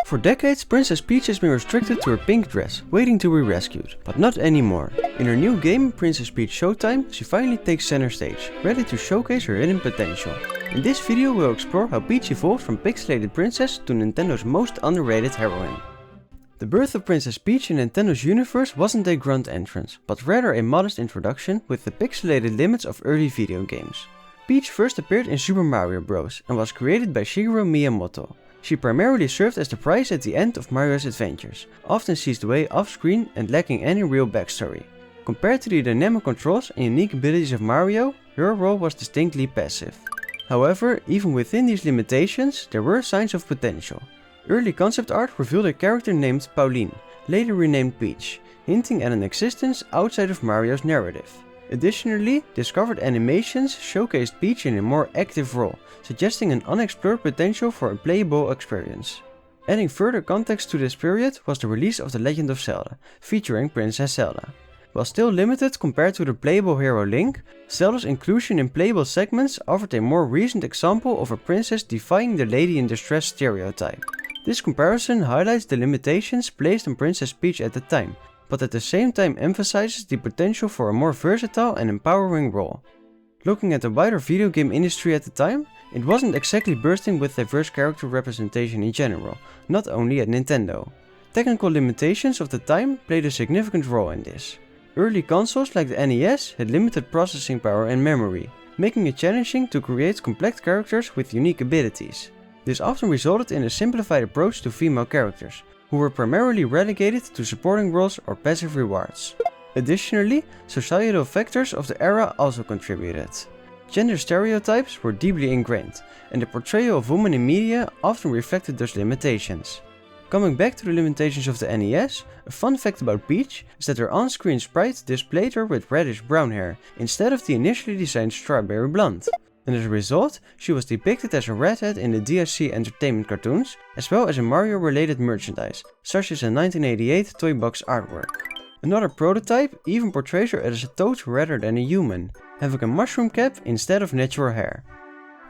For decades, Princess Peach has been restricted to her pink dress, waiting to be rescued, but not anymore. In her new game, Princess Peach Showtime, she finally takes center stage, ready to showcase her hidden potential. In this video we'll explore how Peach evolved from pixelated princess to Nintendo's most underrated heroine. The birth of Princess Peach in Nintendo's universe wasn't a grand entrance, but rather a modest introduction with the pixelated limits of early video games. Peach first appeared in Super Mario Bros. And was created by Shigeru Miyamoto. She primarily served as the prize at the end of Mario's adventures, often seized away off-screen and lacking any real backstory. Compared to the dynamic controls and unique abilities of Mario, her role was distinctly passive. However, even within these limitations, there were signs of potential. Early concept art revealed a character named Pauline, later renamed Peach, hinting at an existence outside of Mario's narrative. Additionally, discovered animations showcased Peach in a more active role, suggesting an unexplored potential for a playable experience. Adding further context to this period was the release of The Legend of Zelda, featuring Princess Zelda. While still limited compared to the playable hero Link, Zelda's inclusion in playable segments offered a more recent example of a princess defying the lady in distress stereotype. This comparison highlights the limitations placed on Princess Peach at the time, but at the same time emphasizes the potential for a more versatile and empowering role. Looking at the wider video game industry at the time, it wasn't exactly bursting with diverse character representation in general, not only at Nintendo. Technical limitations of the time played a significant role in this. Early consoles like the NES had limited processing power and memory, making it challenging to create complex characters with unique abilities. This often resulted in a simplified approach to female characters, who were primarily relegated to supporting roles or passive rewards. Additionally, societal factors of the era also contributed. Gender stereotypes were deeply ingrained, and the portrayal of women in media often reflected those limitations. Coming back to the limitations of the NES, a fun fact about Peach is that her on-screen sprite displayed her with reddish-brown hair, instead of the initially designed strawberry blonde. And as a result, she was depicted as a redhead in the DSC Entertainment cartoons, as well as in Mario-related merchandise, such as a 1988 toy box artwork. Another prototype even portrays her as a toad rather than a human, having a mushroom cap instead of natural hair.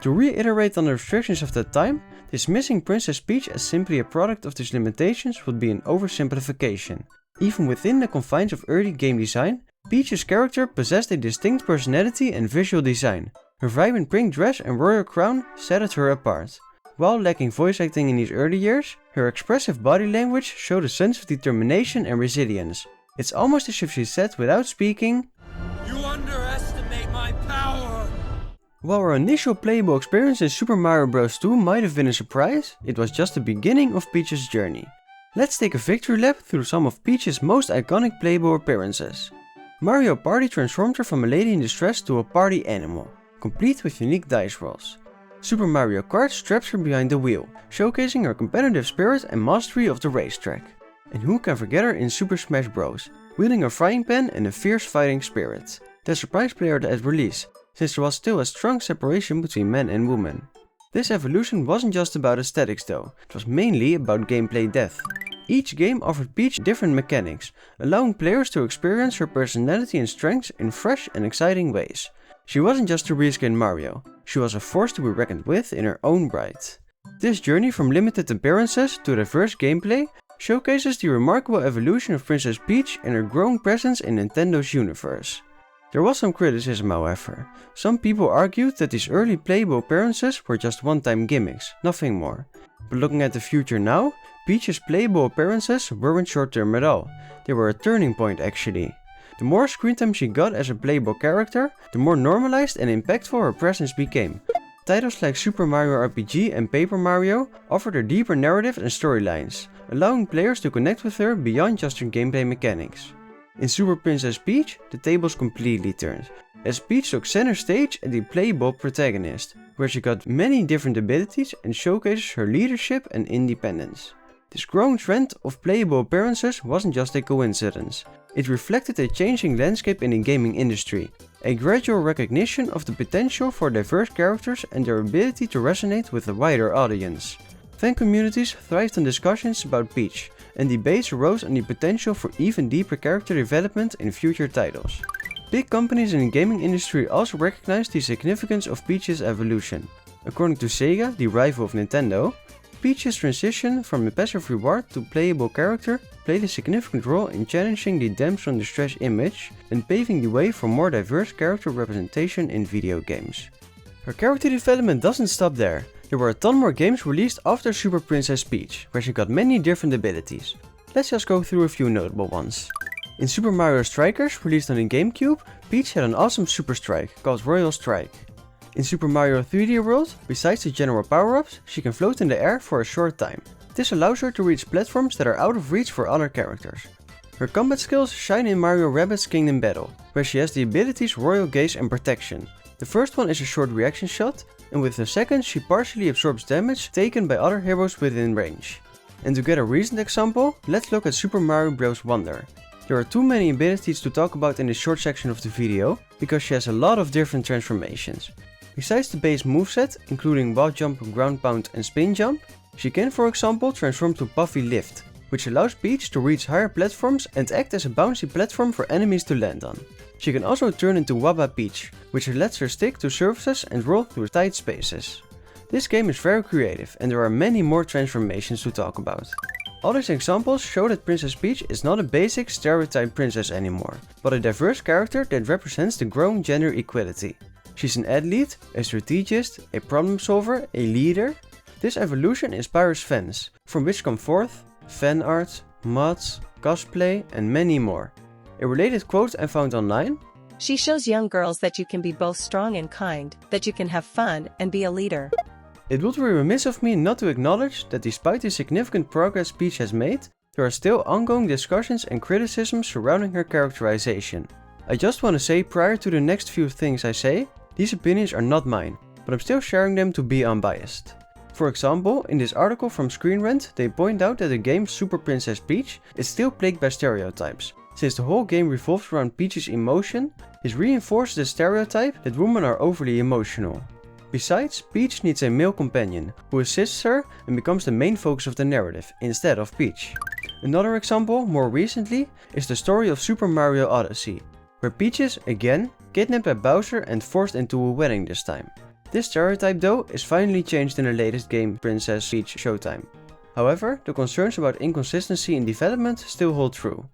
To reiterate on the restrictions of that time, dismissing Princess Peach as simply a product of these limitations would be an oversimplification. Even within the confines of early game design, Peach's character possessed a distinct personality and visual design. Her vibrant pink dress and royal crown set her apart. While lacking voice acting in these early years, her expressive body language showed a sense of determination and resilience. It's almost as if she said without speaking, "You underestimate my power!" While our initial playable experience in Super Mario Bros. 2 might have been a surprise, it was just the beginning of Peach's journey. Let's take a victory lap through some of Peach's most iconic playable appearances. Mario Party transformed her from a lady in distress to a party animal, complete with unique dice rolls. Super Mario Kart straps her behind the wheel, showcasing her competitive spirit and mastery of the racetrack. And who can forget her in Super Smash Bros., wielding a frying pan and a fierce fighting spirit. The surprise player at release, since there was still a strong separation between men and women. This evolution wasn't just about aesthetics though, it was mainly about gameplay depth. Each game offered Peach different mechanics, allowing players to experience her personality and strengths in fresh and exciting ways. She wasn't just a reskin Mario, she was a force to be reckoned with in her own right. This journey from limited appearances to diverse gameplay showcases the remarkable evolution of Princess Peach and her growing presence in Nintendo's universe. There was some criticism however. Some people argued that these early playable appearances were just one-time gimmicks, nothing more. But looking at the future now, Peach's playable appearances weren't short-term at all. They were a turning point actually. The more screen time she got as a playable character, the more normalized and impactful her presence became. Titles like Super Mario RPG and Paper Mario offered her deeper narrative and storylines, allowing players to connect with her beyond just her gameplay mechanics. In Super Princess Peach, the tables completely turned, as Peach took center stage as the playable protagonist, where she got many different abilities and showcases her leadership and independence. This growing trend of playable appearances wasn't just a coincidence. It reflected a changing landscape in the gaming industry, a gradual recognition of the potential for diverse characters and their ability to resonate with a wider audience. Fan communities thrived on discussions about Peach, and debates arose on the potential for even deeper character development in future titles. Big companies in the gaming industry also recognized the significance of Peach's evolution. According to Sega, the rival of Nintendo, Peach's transition from a passive reward to playable character played a significant role in challenging the damsel from distress image and paving the way for more diverse character representation in video games. Her character development doesn't stop there. There were a ton more games released after Super Princess Peach, where she got many different abilities. Let's just go through a few notable ones. In Super Mario Strikers, released on the GameCube, Peach had an awesome super strike called Royal Strike. In Super Mario 3D World, besides the general power-ups, she can float in the air for a short time. This allows her to reach platforms that are out of reach for other characters. Her combat skills shine in Mario Rabbids Kingdom Battle, where she has the abilities Royal Gaze and Protection. The first one is a short reaction shot, and with the second she partially absorbs damage taken by other heroes within range. And to get a recent example, let's look at Super Mario Bros. Wonder. There are too many abilities to talk about in this short section of the video, because she has a lot of different transformations. Besides the base moveset, including Wild Jump, Ground Pound and Spin Jump, she can for example transform to Puffy Lift, which allows Peach to reach higher platforms and act as a bouncy platform for enemies to land on. She can also turn into Wabba Peach, which lets her stick to surfaces and roll through tight spaces. This game is very creative and there are many more transformations to talk about. All these examples show that Princess Peach is not a basic stereotype princess anymore, but a diverse character that represents the growing gender equality. She's an athlete, a strategist, a problem solver, a leader. This evolution inspires fans, from which come forth fan art, mods, cosplay and many more. A related quote I found online: "She shows young girls that you can be both strong and kind, that you can have fun and be a leader." It would be remiss of me not to acknowledge that despite the significant progress Peach has made, there are still ongoing discussions and criticisms surrounding her characterization. I just want to say prior to the next few things I say, these opinions are not mine, but I'm still sharing them to be unbiased. For example, in this article from Screen Rant, they point out that the game Super Princess Peach is still plagued by stereotypes. Since the whole game revolves around Peach's emotion, this reinforces the stereotype that women are overly emotional. Besides, Peach needs a male companion, who assists her and becomes the main focus of the narrative, instead of Peach. Another example, more recently, is the story of Super Mario Odyssey, where Peach is, again, kidnapped by Bowser and forced into a wedding this time. This stereotype though is finally changed in the latest game Princess Peach Showtime. However, the concerns about inconsistency in development still hold true.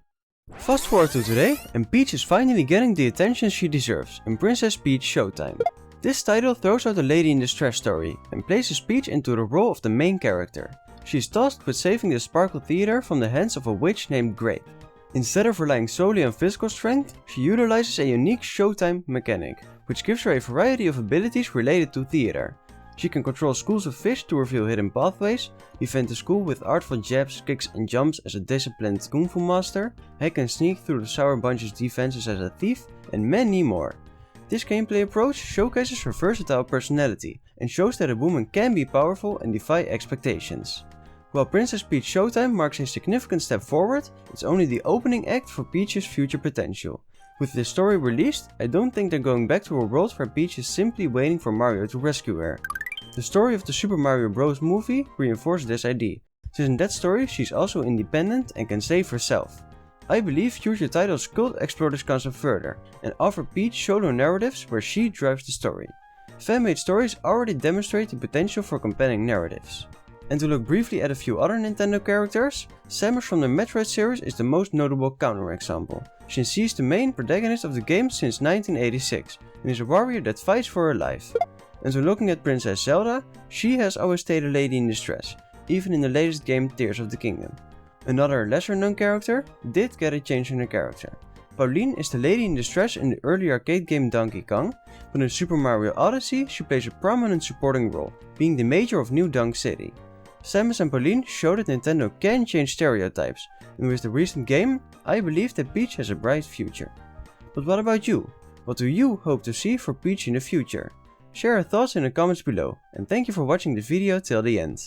Fast forward to today, and Peach is finally getting the attention she deserves in Princess Peach Showtime. This title throws out a lady in distress story and places Peach into the role of the main character. She is tasked with saving the Sparkle Theater from the hands of a witch named Grape. Instead of relying solely on physical strength, she utilizes a unique Showtime mechanic, which gives her a variety of abilities related to theater. She can control schools of fish to reveal hidden pathways, defend the school with artful jabs, kicks and jumps as a disciplined kung fu master, hack and sneak through the Sour Bunch's defenses as a thief, and many more. This gameplay approach showcases her versatile personality and shows that a woman can be powerful and defy expectations. While Princess Peach Showtime marks a significant step forward, it's only the opening act for Peach's future potential. With this story released, I don't think they're going back to a world where Peach is simply waiting for Mario to rescue her. The story of the Super Mario Bros. Movie reinforced this idea, since in that story she's also independent and can save herself. I believe future titles could explore this concept further and offer Peach solo narratives where she drives the story. Fan-made stories already demonstrate the potential for compelling narratives. And to look briefly at a few other Nintendo characters, Samus from the Metroid series is the most notable counterexample, since she's the main protagonist of the game since 1986 and is a warrior that fights for her life. And when looking at Princess Zelda, she has always stayed a lady in distress, even in the latest game Tears of the Kingdom. Another lesser known character did get a change in her character. Pauline is the lady in distress in the early arcade game Donkey Kong, but in Super Mario Odyssey she plays a prominent supporting role, being the mayor of New Donk City. Samus and Pauline show that Nintendo can change stereotypes, and with the recent game, I believe that Peach has a bright future. But what about you? What do you hope to see for Peach in the future? Share your thoughts in the comments below, and thank you for watching the video till the end.